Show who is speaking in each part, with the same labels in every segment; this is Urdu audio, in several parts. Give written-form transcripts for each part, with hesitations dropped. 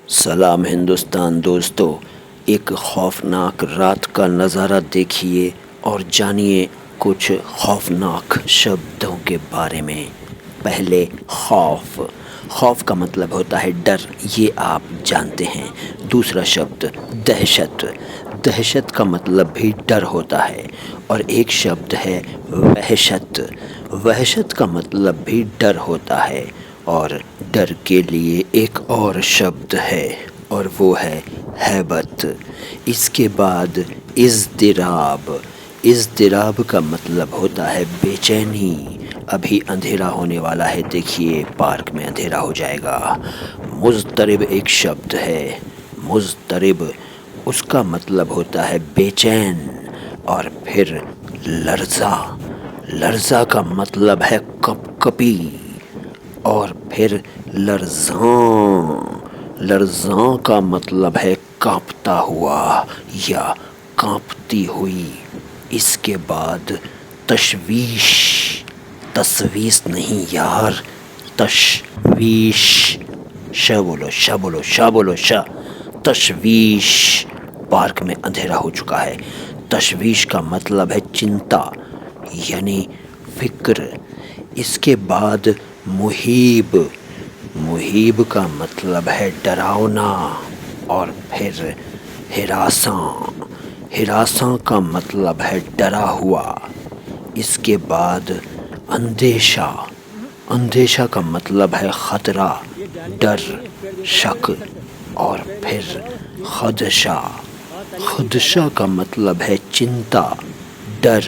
Speaker 1: سلام ہندوستان دوستو، ایک خوفناک رات کا نظارہ دیکھیے اور جانیے کچھ خوفناک شبدوں کے بارے میں۔ پہلے خوف کا مطلب ہوتا ہے ڈر، یہ آپ جانتے ہیں۔ دوسرا شبد دہشت، دہشت کا مطلب بھی ڈر ہوتا ہے۔ اور ایک شبد ہے وحشت، وحشت کا مطلب بھی ڈر ہوتا ہے۔ اور ڈر کے لیے ایک اور شبد ہے اور وہ ہے ہیبت۔ اس کے بعد اضطراب، اضطراب کا مطلب ہوتا ہے بے چینی۔ ابھی اندھیرا ہونے والا ہے، دیکھیے پارک میں اندھیرا ہو جائے گا۔ مضطرب ایک شبد ہے، مضطرب، اس کا مطلب ہوتا ہے بے چین۔ اور پھر لرزا، لرزا کا مطلب ہے کپ کپی۔ اور پھر لرزاں، لرزاں کا مطلب ہے کانپتا ہوا یا کانپتی ہوئی۔ اس کے بعد تشویش، تشویش نہیں یار، تشویش، ش بولو ش بولو ش بولو ش، تشویش۔ پارک میں اندھیرا ہو چکا ہے۔ تشویش کا مطلب ہے چنتا یعنی فکر۔ اس کے بعد مہیب، مہیب کا مطلب ہے ڈراؤنا۔ اور پھر ہراساں، ہراساں کا مطلب ہے ڈرا ہوا۔ اس کے بعد اندیشہ، اندیشہ کا مطلب ہے خطرہ، ڈر، شک۔ اور پھر خدشہ، خدشہ کا مطلب ہے چنتا، ڈر۔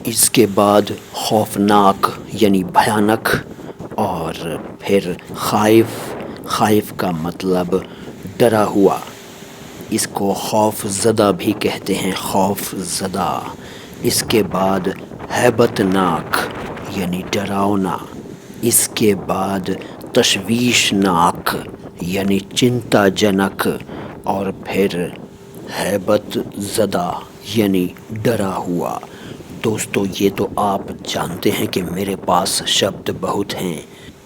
Speaker 1: اس کے بعد خوفناک یعنی بھیانک۔ اور پھر خائف، خائف کا مطلب ڈرا ہوا۔ اس کو خوف زدہ بھی کہتے ہیں، خوف زدہ۔ اس کے بعد ہیبت ناک یعنی ڈراؤنا۔ اس کے بعد تشویش ناک یعنی چنتا جنک۔ اور پھر ہیبت زدہ یعنی ڈرا ہوا۔ دوستو یہ تو آپ جانتے ہیں کہ میرے پاس شبد بہت ہیں،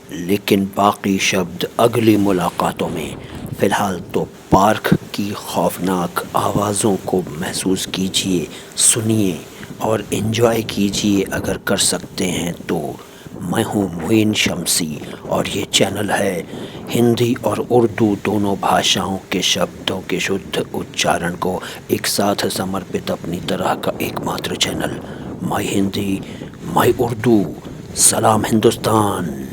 Speaker 1: لیکن باقی شبد اگلی ملاقاتوں میں۔ فی الحال تو پارک کی خوفناک آوازوں کو محسوس کیجئے، سنیے اور انجوائے کیجئے اگر کر سکتے ہیں تو۔ میں ہوں معین شمسی اور یہ چینل ہے ہندی اور اردو دونوں بھاشاؤں کے شبدوں کے شدھ اچارن کو ایک ساتھ سمرپت اپنی طرح کا ایک ماتر چینل۔ مائی ہندی، مائی اردو، سلام ہندوستان۔